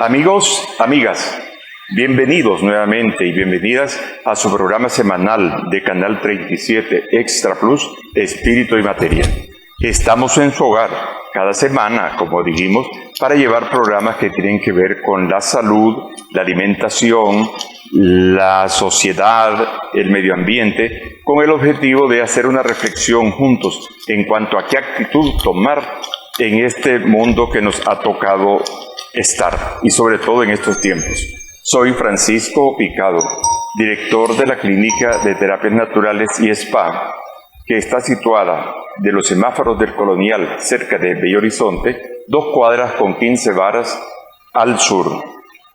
Amigos, amigas, bienvenidos nuevamente y bienvenidas a su programa semanal de Canal 37 Extra Plus, Espíritu y Materia. Estamos en su hogar cada semana, como dijimos, para llevar programas que tienen que ver con la salud, la alimentación, la sociedad, el medio ambiente, con el objetivo de hacer una reflexión juntos en cuanto a qué actitud tomar en este mundo que nos ha tocado estar, y sobre todo en estos tiempos. Soy Francisco Picado, director de la Clínica de Terapias Naturales y Spa, que está situada de los semáforos del Colonial, cerca de Bello Horizonte, 2 cuadras con 15 varas al sur.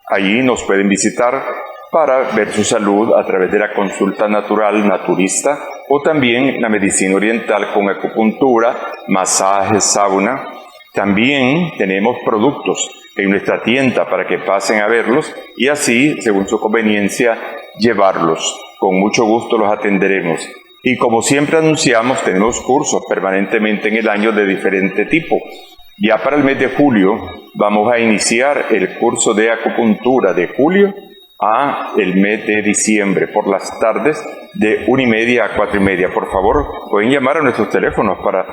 Allí nos pueden visitar para ver su salud a través de la consulta natural naturista o también la medicina oriental con acupuntura, masajes, sauna. También tenemos productos en nuestra tienda para que pasen a verlos y así, según su conveniencia, llevarlos. Con mucho gusto los atenderemos. Y como siempre anunciamos, tenemos cursos permanentemente en el año de diferente tipo. Ya para el mes de julio vamos a iniciar el curso de acupuntura de julio a el mes de diciembre por las tardes de 1:30 a 4:30. Por favor, pueden llamar a nuestros teléfonos para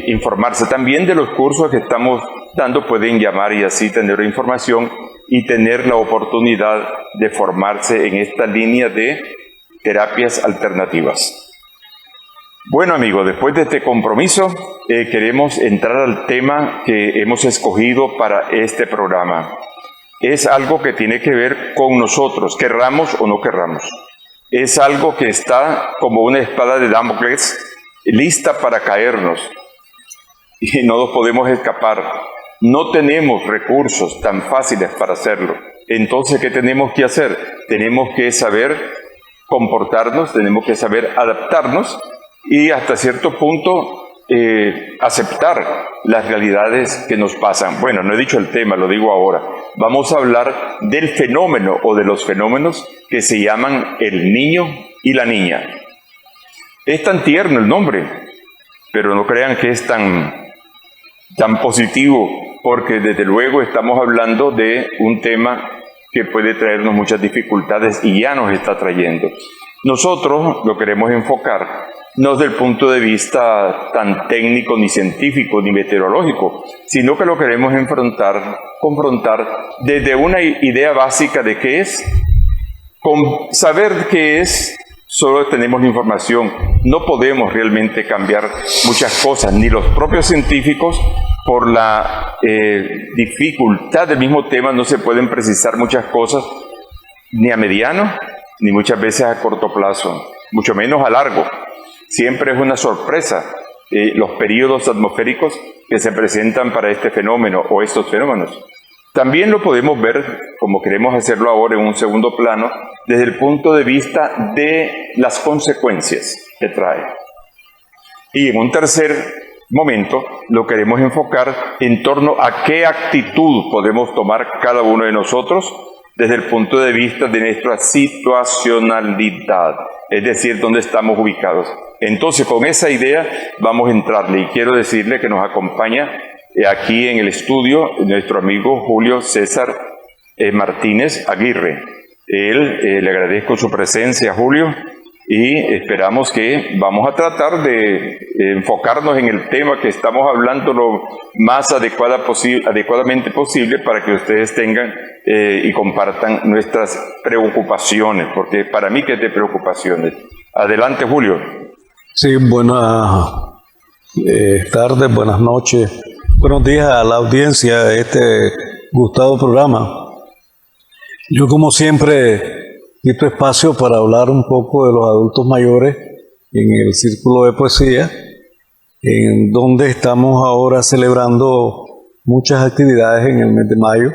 informarse también de los cursos que estamos dando. Pueden llamar y así tener información y tener la oportunidad de formarse en esta línea de terapias alternativas. Bueno amigos, después de este compromiso queremos entrar al tema que hemos escogido para este programa. Es algo que tiene que ver con nosotros, querramos o no querramos. Es algo que está como una espada de Damocles, lista para caernos, y no nos podemos escapar. No tenemos recursos tan fáciles para hacerlo. Entonces, ¿qué tenemos que hacer? Tenemos que saber comportarnos, tenemos que saber adaptarnos y hasta cierto punto aceptar las realidades que nos pasan. Bueno, no he dicho el tema, lo digo ahora. Vamos a hablar del fenómeno o de los fenómenos que se llaman el niño y la niña. Es tan tierno el nombre, pero no crean que es tan positivo, porque desde luego estamos hablando de un tema que puede traernos muchas dificultades y ya nos está trayendo. Nosotros lo queremos enfocar no desde el punto de vista tan técnico, ni científico, ni meteorológico, sino que lo queremos confrontar desde una idea básica de qué es. Con saber qué es, solo tenemos la información. No podemos realmente cambiar muchas cosas, ni los propios científicos, por la dificultad del mismo tema, no se pueden precisar muchas cosas, ni a mediano, ni muchas veces a corto plazo, mucho menos a largo. Siempre es una sorpresa los periodos atmosféricos que se presentan para este fenómeno o estos fenómenos. También lo podemos ver, como queremos hacerlo ahora en un segundo plano, desde el punto de vista de las consecuencias que trae. Y en un tercer momento lo queremos enfocar en torno a qué actitud podemos tomar cada uno de nosotros desde el punto de vista de nuestra situacionalidad, es decir, dónde estamos ubicados. Entonces, con esa idea vamos a entrarle y quiero decirle que nos acompaña aquí en el estudio nuestro amigo Julio César Martínez Aguirre. Le agradezco su presencia, Julio, y esperamos que vamos a tratar de enfocarnos en el tema que estamos hablando lo más adecuadamente posible para que ustedes tengan y compartan nuestras preocupaciones, porque para mí que es de preocupaciones. Adelante, Julio. Sí, buenas tardes, buenas noches, buenos días a la audiencia de este gustado programa. Yo, como siempre, quito espacio para hablar un poco de los adultos mayores en el Círculo de Poesía, en donde estamos ahora celebrando muchas actividades en el mes de mayo.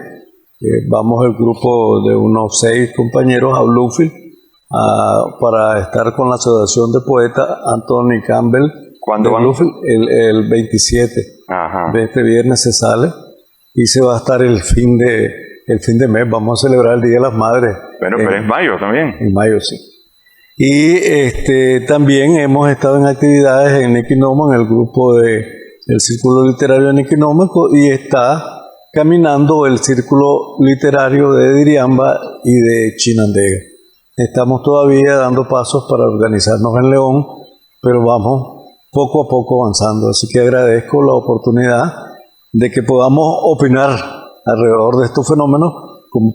Vamos el grupo de unos 6 compañeros a Bluefield para estar con la Asociación de Poetas Anthony Campbell. ¿Cuándo van? El 27. Ajá. De este viernes se sale y se va a estar el fin de mes. Vamos a celebrar el Día de las Madres. Bueno, pero es mayo también. En mayo, sí. Y también hemos estado en actividades en Equinoma, en el grupo del Círculo Literario en Equinoma, y está caminando el círculo literario de Diriamba y de Chinandega. Estamos todavía dando pasos para organizarnos en León, pero vamos poco a poco avanzando. Así que agradezco la oportunidad de que podamos opinar alrededor de estos fenómenos,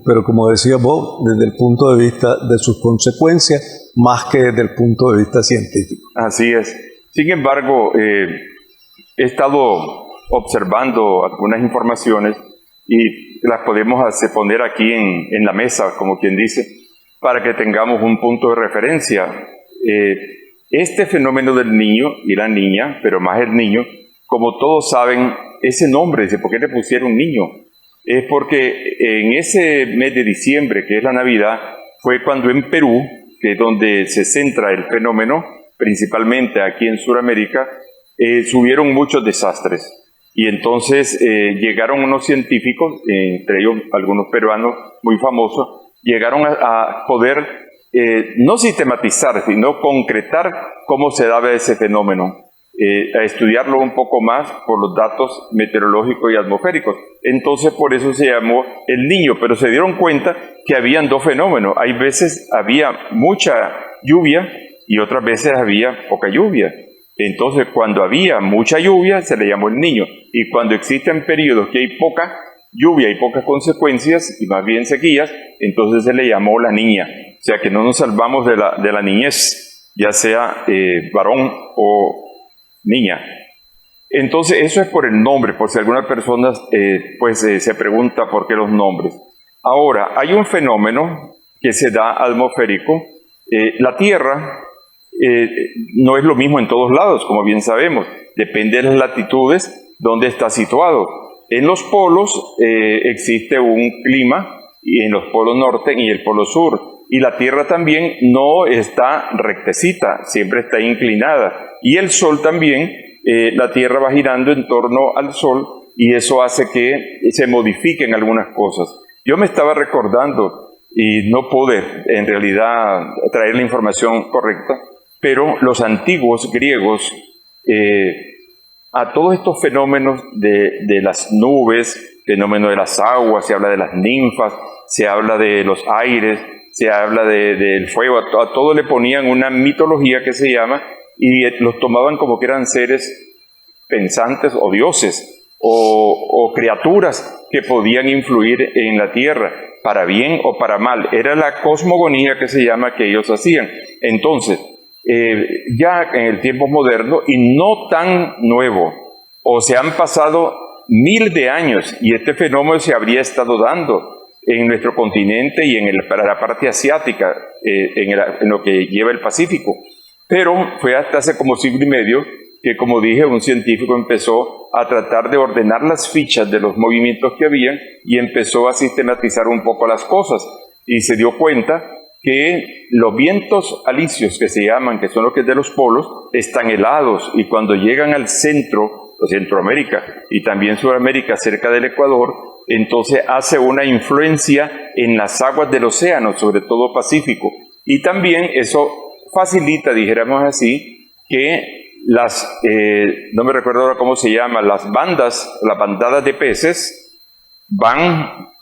pero como decía vos, desde el punto de vista de sus consecuencias, más que desde el punto de vista científico. Así es. Sin embargo, he estado observando algunas informaciones y las podemos poner aquí en la mesa, como quien dice, para que tengamos un punto de referencia. Este fenómeno del niño y la niña, pero más el niño, como todos saben, ese nombre, dice, ¿por qué le pusieron niño? Es porque en ese mes de diciembre, que es la Navidad, fue cuando en Perú, que es donde se centra el fenómeno, principalmente aquí en Sudamérica, hubieron muchos desastres. Y entonces llegaron unos científicos, entre ellos algunos peruanos muy famosos, llegaron a poder no sistematizar, sino concretar cómo se daba ese fenómeno, a estudiarlo un poco más por los datos meteorológicos y atmosféricos. Entonces por eso se llamó el niño, pero se dieron cuenta que habían dos fenómenos. Hay veces había mucha lluvia y otras veces había poca lluvia. Entonces cuando había mucha lluvia se le llamó el niño, y cuando existen periodos que hay poca lluvia y pocas consecuencias, y más bien sequías, entonces se le llamó la niña. O sea que no nos salvamos de la niñez, ya sea varón o niña. Entonces eso es por el nombre, por si alguna persona se pregunta por qué los nombres. Ahora, hay un fenómeno que se da atmosférico. La Tierra no es lo mismo en todos lados, como bien sabemos. Depende de las latitudes donde está situado. En los polos existe un clima, y en los polos norte y el polo sur. Y la Tierra también no está rectecita, siempre está inclinada. Y el Sol también, la Tierra va girando en torno al Sol, y eso hace que se modifiquen algunas cosas. Yo me estaba recordando, y no pude en realidad traer la información correcta, pero los antiguos griegos, a todos estos fenómenos de las nubes, fenómeno de las aguas, se habla de las ninfas, se habla de los aires, se habla del fuego, a todo le ponían una mitología que se llama, y los tomaban como que eran seres pensantes o dioses o criaturas que podían influir en la tierra, para bien o para mal. Era la cosmogonía que se llama que ellos hacían. Entonces, ya en el tiempo moderno y no tan nuevo, o se han pasado miles de años, y este fenómeno se habría estado dando en nuestro continente y para la parte asiática, en lo que lleva el Pacífico. Pero fue hasta hace como siglo y medio que, como dije, un científico empezó a tratar de ordenar las fichas de los movimientos que habían y empezó a sistematizar un poco las cosas, y se dio cuenta que los vientos alisios, que se llaman, que son los que de los polos, están helados, y cuando llegan al centro, Centroamérica y también Sudamérica, cerca del Ecuador, entonces hace una influencia en las aguas del océano, sobre todo Pacífico, y también eso facilita, dijéramos así, que no me recuerdo ahora cómo se llama, las bandadas de peces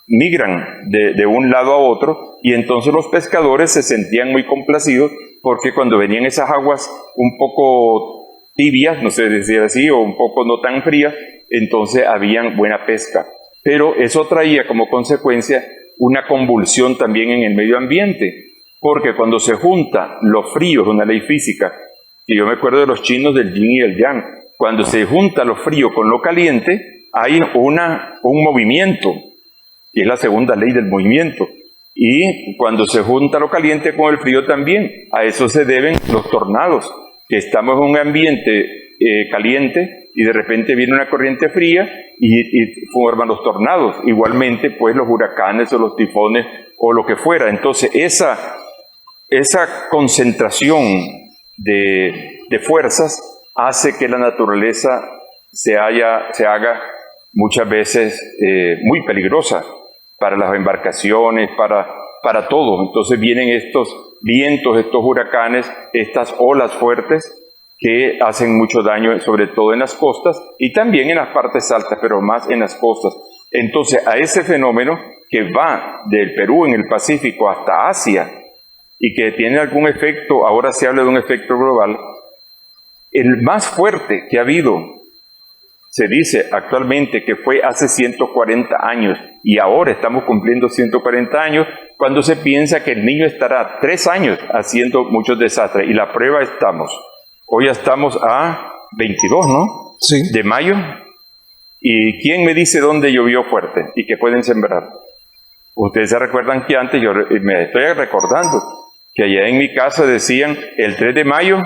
migran de un lado a otro, y entonces los pescadores se sentían muy complacidos porque cuando venían esas aguas un poco tibias, no sé decir así, o un poco no tan frías, entonces habían buena pesca. Pero eso traía como consecuencia una convulsión también en el medio ambiente, porque cuando se junta lo frío, es una ley física, y yo me acuerdo de los chinos del yin y el yang, cuando se junta lo frío con lo caliente, hay un movimiento, que es la segunda ley del movimiento, y cuando se junta lo caliente con el frío también, a eso se deben los tornados, que estamos en un ambiente caliente y de repente viene una corriente fría y forman los tornados. Igualmente, pues los huracanes o los tifones o lo que fuera. Entonces, esa concentración de fuerzas hace que la naturaleza se haga muchas veces muy peligrosa para las embarcaciones, para todo. Entonces vienen estos vientos, estos huracanes, estas olas fuertes que hacen mucho daño, sobre todo en las costas y también en las partes altas, pero más en las costas. Entonces, a ese fenómeno que va del Perú en el Pacífico hasta Asia y que tiene algún efecto, ahora se habla de un efecto global, el más fuerte que ha habido, se dice actualmente que fue hace 140 años y ahora estamos cumpliendo 140 años cuando se piensa que el niño estará 3 años haciendo muchos desastres y la prueba hoy estamos a 22, ¿no? Sí. De mayo. ¿Y quién me dice dónde llovió fuerte y que pueden sembrar? Ustedes se recuerdan que antes, yo me estoy recordando, que allá en mi casa decían el 3 de mayo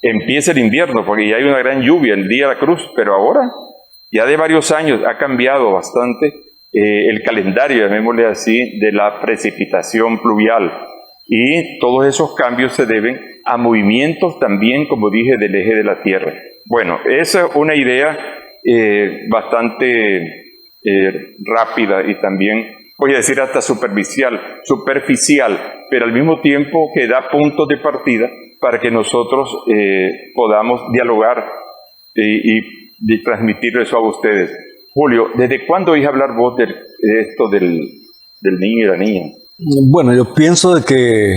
empieza el invierno, porque ya hay una gran lluvia el día de la cruz, pero ahora, ya de varios años, ha cambiado bastante el calendario, llamémosle así, de la precipitación pluvial. Y todos esos cambios se deben a movimientos también, como dije, del eje de la Tierra. Bueno, esa es una idea bastante rápida y también, voy a decir hasta superficial, pero al mismo tiempo que da puntos de partida para que nosotros podamos dialogar y transmitir eso a ustedes. Julio, ¿desde cuándo oís hablar vos de esto del niño y la niña? Bueno, yo pienso de que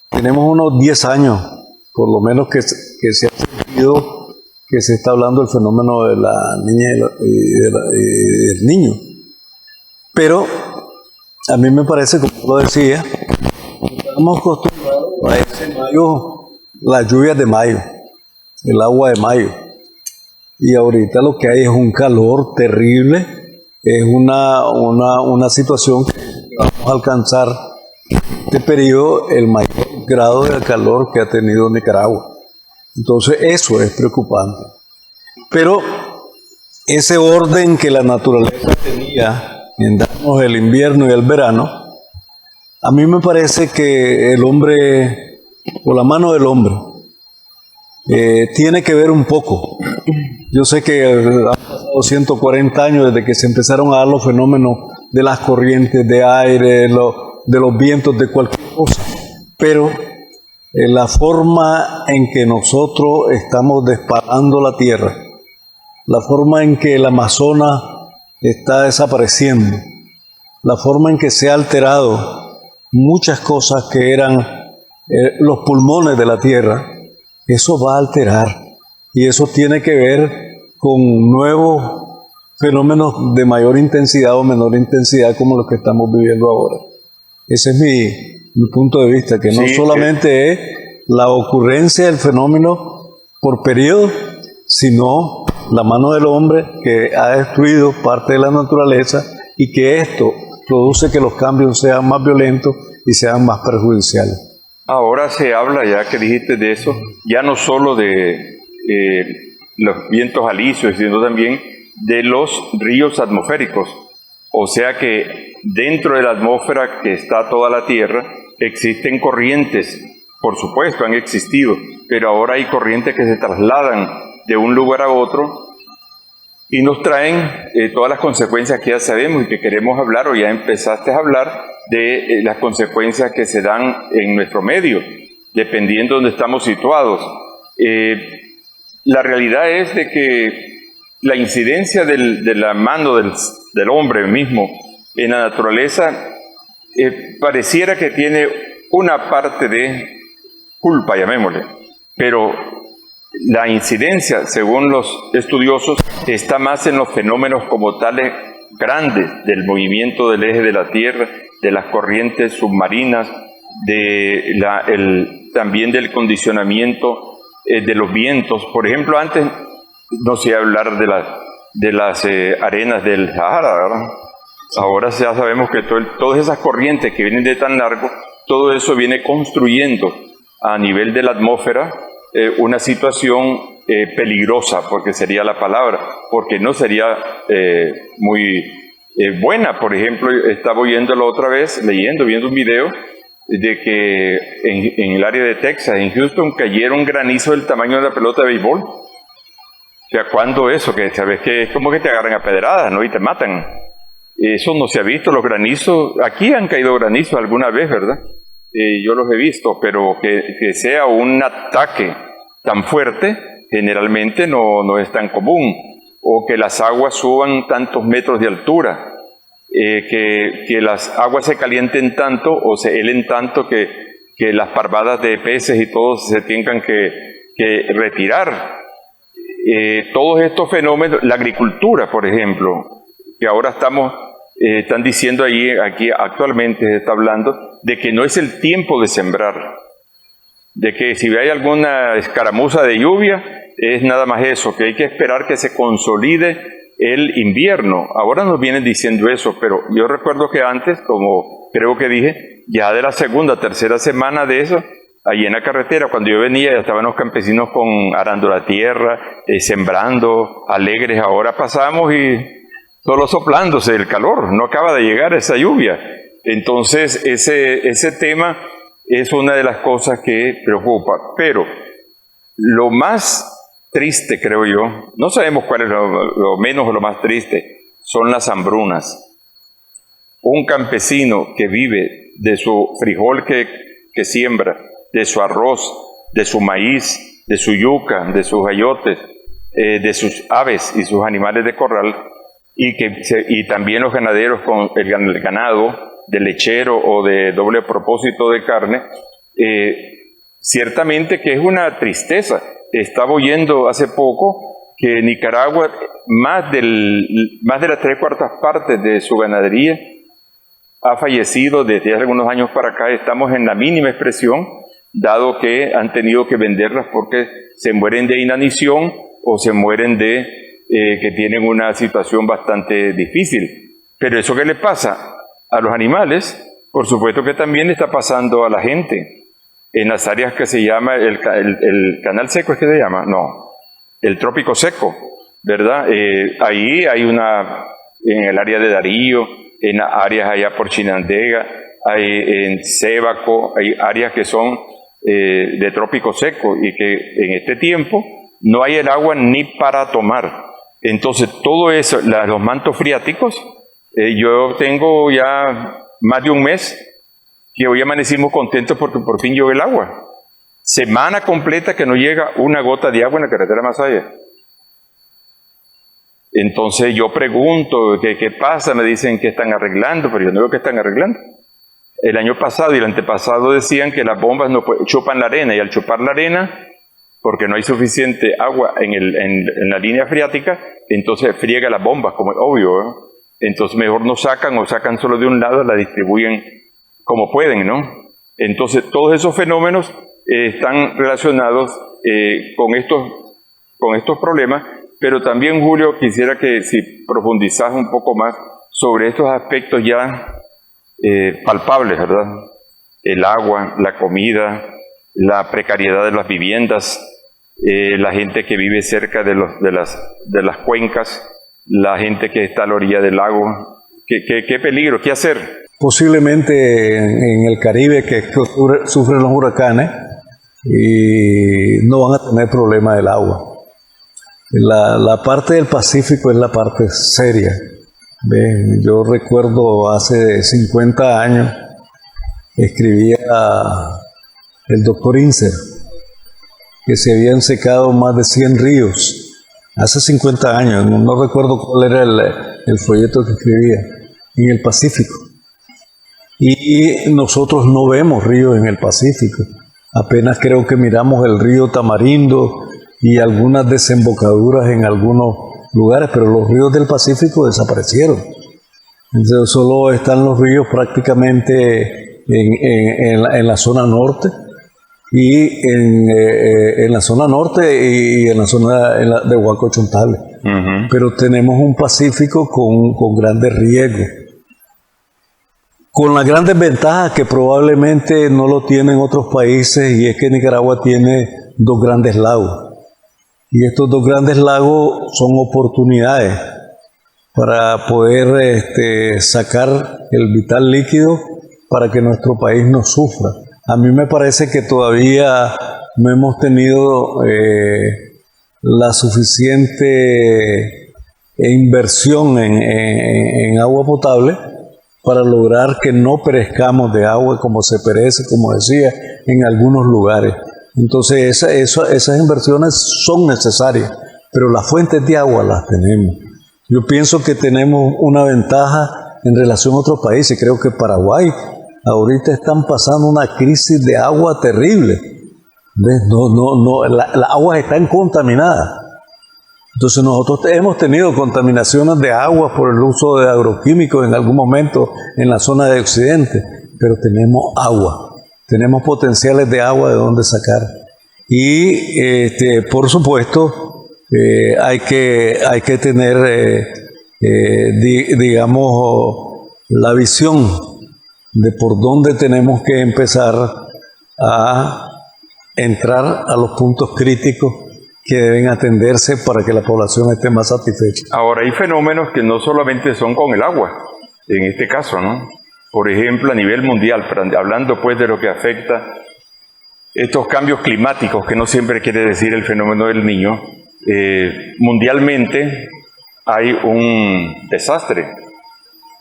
tenemos unos 10 años, por lo menos que se ha sentido que se está hablando del fenómeno de la niña y del niño. Pero a mí me parece, como lo decía, estamos acostumbrados a ese mayo, las lluvias de mayo, el agua de mayo. Y ahorita lo que hay es un calor terrible, es una situación que vamos a alcanzar este periodo el mayor grado de calor que ha tenido Nicaragua. Entonces eso es preocupante. Pero ese orden que la naturaleza tenía en darnos el invierno y el verano, a mí me parece que el hombre, o la mano del hombre, tiene que ver un poco. Yo sé que han pasado 140 años desde que se empezaron a dar los fenómenos de las corrientes de aire, de los vientos, de cualquier cosa, pero la forma en que nosotros estamos despalando la tierra, la forma en que el Amazonas está desapareciendo, la forma en que se ha alterado muchas cosas que eran los pulmones de la tierra, eso va a alterar y eso tiene que ver con nuevos fenómenos de mayor intensidad o menor intensidad como los que estamos viviendo ahora. Ese es mi punto de vista, que no solamente es la ocurrencia del fenómeno por periodo, sino la mano del hombre que ha destruido parte de la naturaleza y que esto produce que los cambios sean más violentos y sean más perjudiciales. Ahora se habla, ya que dijiste de eso, ya no solo de los vientos alisios, sino también de los ríos atmosféricos. O sea que dentro de la atmósfera que está toda la Tierra existen corrientes, por supuesto han existido, pero ahora hay corrientes que se trasladan de un lugar a otro y nos traen todas las consecuencias que ya sabemos y que queremos hablar, o ya empezaste a hablar de las consecuencias que se dan en nuestro medio, dependiendo de donde estamos situados. La realidad es de que la incidencia de la mano del hombre mismo en la naturaleza pareciera que tiene una parte de culpa, llamémosle, pero la incidencia, según los estudiosos, está más en los fenómenos como tales grandes del movimiento del eje de la Tierra, de las corrientes submarinas, también del condicionamiento de los vientos. Por ejemplo, antes no se iba a hablar de las arenas del Sahara, ¿verdad? Ahora ya sabemos que todas esas corrientes que vienen de tan largo, todo eso viene construyendo a nivel de la atmósfera una situación peligrosa, porque sería la palabra, porque no sería muy buena. Por ejemplo, estaba oyéndolo otra vez, viendo un video de que en el área de Texas, en Houston, cayeron granizo del tamaño de la pelota de béisbol. O sea, ¿cuándo eso? Que sabes que es como que te agarran a pedradas, ¿no? Y te matan. Eso no se ha visto, los granizos. Aquí han caído granizos alguna vez, ¿verdad? Yo los he visto, pero que sea un ataque tan fuerte, generalmente no es tan común. o que las aguas suban tantos metros de altura, que las aguas se calienten tanto o se helen tanto que las parvadas de peces y todo se tengan que retirar. Todos estos fenómenos, la agricultura, por ejemplo, que ahora están diciendo aquí actualmente se está hablando de que no es el tiempo de sembrar, de que si hay alguna escaramuza de lluvia, es nada más eso, que hay que esperar que se consolide el invierno. Ahora nos vienen diciendo eso, pero yo recuerdo que antes, como creo que dije, ya de la segunda, tercera semana de eso, allí en la carretera, cuando yo venía, ya estaban los campesinos arando la tierra, sembrando, alegres. Ahora pasamos y solo soplándose el calor, no acaba de llegar esa lluvia. Entonces, ese tema es una de las cosas que preocupa. Pero lo más triste, creo yo, no sabemos cuál es lo menos o lo más triste, son las hambrunas. Un campesino que vive de su frijol que siembra, de su arroz, de su maíz, de su yuca, de sus ayotes, de sus aves y sus animales de corral, y también los ganaderos con el ganado de lechero o de doble propósito de carne, ciertamente que es una tristeza. Estaba oyendo hace poco que Nicaragua, más de las 3/4 partes de su ganadería ha fallecido desde hace algunos años para acá. Estamos en la mínima expresión, dado que han tenido que venderlas porque se mueren de inanición o se mueren que tienen una situación bastante difícil. Pero eso que le pasa a los animales, por supuesto que también está pasando a la gente. En las áreas que se llama el canal seco, ¿es que se llama? No, el trópico seco, ¿verdad? Ahí hay en el área de Darío, en áreas allá por Chinandega, en Sébaco, hay áreas que son de trópico seco y que en este tiempo no hay el agua ni para tomar. Entonces, todo eso, los mantos freáticos, yo tengo ya más de un mes que hoy amanecimos contentos porque por fin llegó el agua. Semana completa que no llega una gota de agua en la carretera Masaya. Entonces yo pregunto, ¿qué pasa? Me dicen que están arreglando, pero yo no veo que están arreglando. El año pasado y el antepasado decían que las bombas chupan la arena, y al chupar la arena, porque no hay suficiente agua en la línea freática, entonces friega las bombas, como es obvio, ¿eh? Entonces mejor no sacan o sacan solo de un lado, la distribuyen como pueden, ¿no? Entonces todos esos fenómenos están relacionados con estos problemas, pero también, Julio, quisiera que si profundizas un poco más sobre estos aspectos ya palpables, ¿verdad? El agua, la comida, la precariedad de las viviendas, la gente que vive cerca de las cuencas, la gente que está a la orilla del lago. ¿Qué peligro? ¿Qué hacer? Posiblemente en el Caribe, que sufren los huracanes, y no van a tener problema del agua. La parte del Pacífico es la parte seria. ¿Ves? Yo recuerdo hace 50 años, escribía el doctor Inser, que se habían secado más de 100 ríos. Hace 50 años, no recuerdo cuál era el folleto que escribía, en el Pacífico. Y nosotros no vemos ríos en el Pacífico. Apenas creo que miramos el río Tamarindo y algunas desembocaduras en algunos lugares, pero los ríos del Pacífico desaparecieron. Entonces solo están los ríos prácticamente en la zona norte, y en la zona norte y en la zona de Huaco Chontales. Uh-huh. Pero tenemos un Pacífico con grandes riesgos, con las grandes ventajas que probablemente no lo tienen otros países, y es que Nicaragua tiene 2 grandes lagos. Y estos 2 grandes lagos son oportunidades para poder sacar el vital líquido para que nuestro país no sufra. A mí me parece que todavía no hemos tenido la suficiente inversión en agua potable para lograr que no perezcamos de agua como se perece, como decía, en algunos lugares. Entonces esas inversiones son necesarias, pero las fuentes de agua las tenemos. Yo pienso que tenemos una ventaja en relación a otros países. Creo que Paraguay ahorita están pasando una crisis de agua terrible. ¿Ves? Las aguas están contaminadas. Entonces nosotros hemos tenido contaminaciones de agua por el uso de agroquímicos en algún momento en la zona de Occidente, pero tenemos agua, tenemos potenciales de agua de donde sacar. Y por supuesto hay que tener, digamos, la visión de por dónde tenemos que empezar a entrar a los puntos críticos que deben atenderse para que la población esté más satisfecha. Ahora, hay fenómenos que no solamente son con el agua, en este caso, ¿no? Por ejemplo, a nivel mundial, hablando pues de lo que afecta estos cambios climáticos, que no siempre quiere decir el fenómeno del Niño, mundialmente hay un desastre.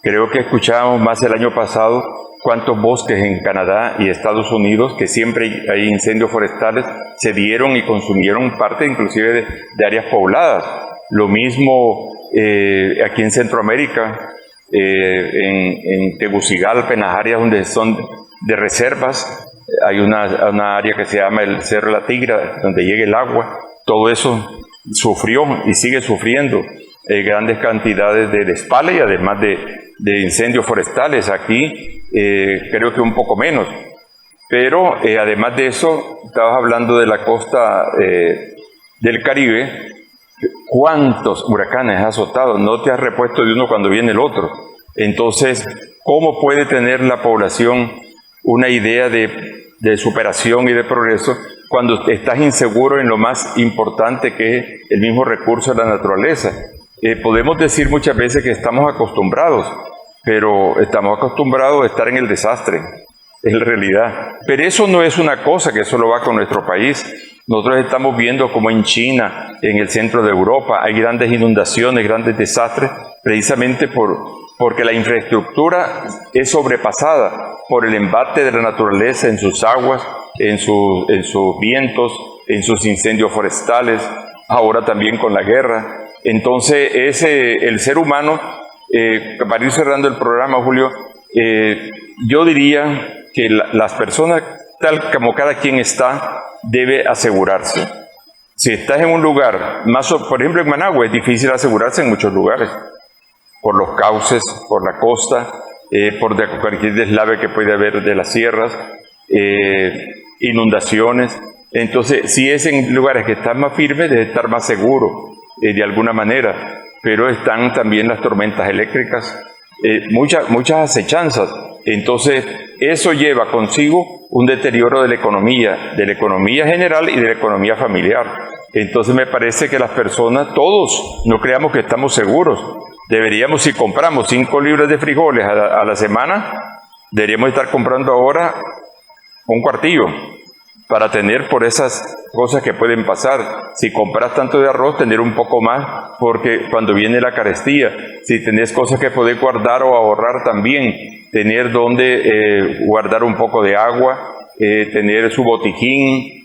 Creo que escuchábamos más el año pasado cuántos bosques en Canadá y Estados Unidos, que siempre hay incendios forestales, se dieron y consumieron parte inclusive de áreas pobladas. Lo mismo aquí en Centroamérica, en Tegucigalpa, en las áreas donde son de reservas, hay una área que se llama el Cerro de la Tigra, donde llega el agua. Todo eso sufrió y sigue sufriendo grandes cantidades de despale y además de incendios forestales. Aquí creo que un poco menos, pero además de eso, estabas hablando de la costa del Caribe. ¿Cuántos huracanes has azotado? No te has repuesto de uno cuando viene el otro. Entonces, ¿cómo puede tener la población una idea de superación y de progreso cuando estás inseguro en lo más importante que es el mismo recurso de la naturaleza? Podemos decir muchas veces que estamos acostumbrados, pero estamos acostumbrados a estar en el desastre, en realidad. Pero eso no es una cosa que solo va con nuestro país. Nosotros estamos viendo como en China, en el centro de Europa, hay grandes inundaciones, grandes desastres, precisamente porque la infraestructura es sobrepasada por el embate de la naturaleza en sus aguas, en sus vientos, en sus incendios forestales, ahora también con la guerra. Entonces, el ser humano, para ir cerrando el programa, Julio, yo diría que las personas, tal como cada quien está, debe asegurarse. Si estás en un lugar, por ejemplo en Managua, es difícil asegurarse en muchos lugares, por los cauces, por la costa, por cualquier deslave que puede haber de las sierras, inundaciones. Entonces, si es en lugares que están más firmes, debe estar más seguro, de alguna manera. Pero están también las tormentas eléctricas, muchas acechanzas. Entonces, eso lleva consigo un deterioro de la economía general y de la economía familiar. Entonces, me parece que las personas, todos, no creamos que estamos seguros. Deberíamos, si compramos 5 libras de frijoles a la semana, deberíamos estar comprando ahora un cuartillo, para tener por esas cosas que pueden pasar. Si compras tanto de arroz, tener un poco más, porque cuando viene la carestía, si tenés cosas que podés guardar o ahorrar también, tener donde guardar un poco de agua, tener su botiquín,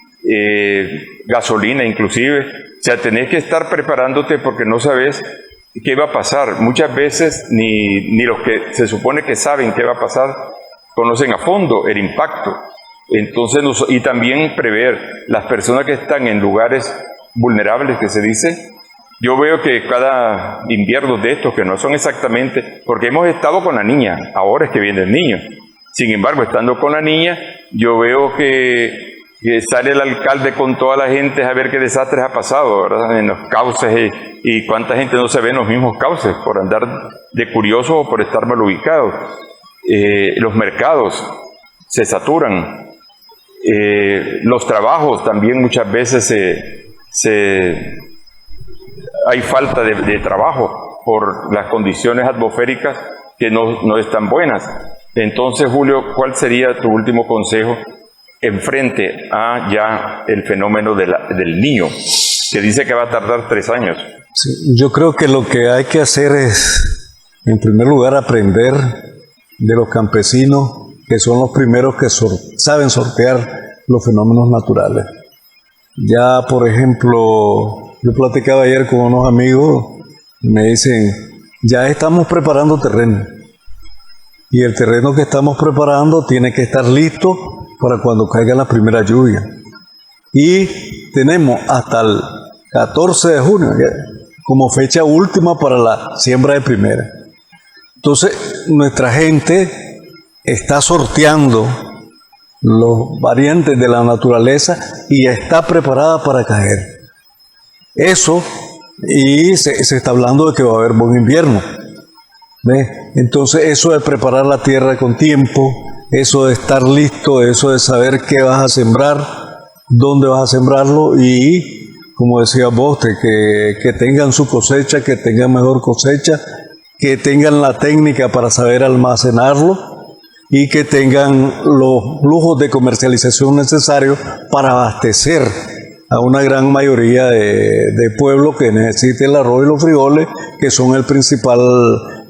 gasolina inclusive. O sea, tenés que estar preparándote porque no sabes qué va a pasar. Muchas veces ni los que se supone que saben qué va a pasar conocen a fondo el impacto. Entonces, y también prever las personas que están en lugares vulnerables, que se dice. Yo veo que cada invierno de estos, que no son exactamente, porque hemos estado con la niña, ahora es que viene el niño. Sin embargo, estando con la niña, yo veo que sale el alcalde con toda la gente a ver qué desastres ha pasado, ¿verdad? En los cauces, y cuánta gente no se ve en los mismos cauces por andar de curioso o por estar mal ubicados. Los mercados se saturan. Los trabajos también muchas veces hay falta de trabajo por las condiciones atmosféricas que no están buenas. Entonces, Julio, ¿cuál sería tu último consejo en frente a ya el fenómeno del niño, que dice que va a tardar 3 años? Sí, yo creo que lo que hay que hacer es, en primer lugar, aprender de los campesinos, que son los primeros que saben sortear los fenómenos naturales. Ya, por ejemplo, Yo platicaba ayer con unos amigos y me dicen, ya estamos preparando terreno. Y el terreno que estamos preparando tiene que estar listo para cuando caiga la primera lluvia. Y tenemos hasta el 14 de junio como fecha última para la siembra de primera. Entonces, nuestra gente está sorteando los variantes de la naturaleza y está preparada para caer. Eso, y se está hablando de que va a haber buen invierno. ¿Ves? Entonces, eso de preparar la tierra con tiempo, eso de estar listo, eso de saber qué vas a sembrar, dónde vas a sembrarlo y, como decía vos, que tengan su cosecha, que tengan mejor cosecha, que tengan la técnica para saber almacenarlo y que tengan los flujos de comercialización necesarios para abastecer a una gran mayoría de pueblos que necesiten el arroz y los frijoles, que son el principal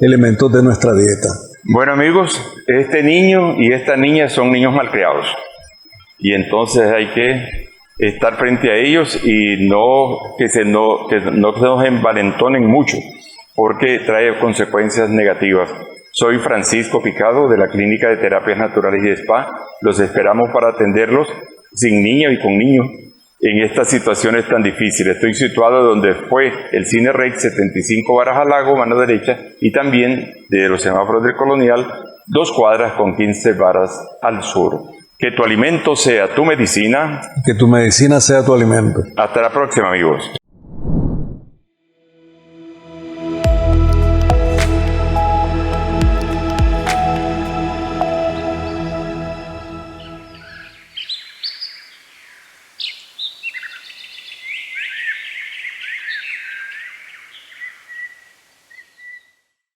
elemento de nuestra dieta. Bueno, amigos, este niño y esta niña son niños malcriados y entonces hay que estar frente a ellos y que no se nos envalentonen mucho, porque trae consecuencias negativas. Soy Francisco Picado de la Clínica de Terapias Naturales y de Spa. Los esperamos para atenderlos sin niño y con niño en estas situaciones tan difíciles. Estoy situado donde fue el Cine Rex, 75 varas al lago, mano derecha, y también de los semáforos del Colonial, 2 cuadras con 15 varas al sur. Que tu alimento sea tu medicina. Que tu medicina sea tu alimento. Hasta la próxima, amigos.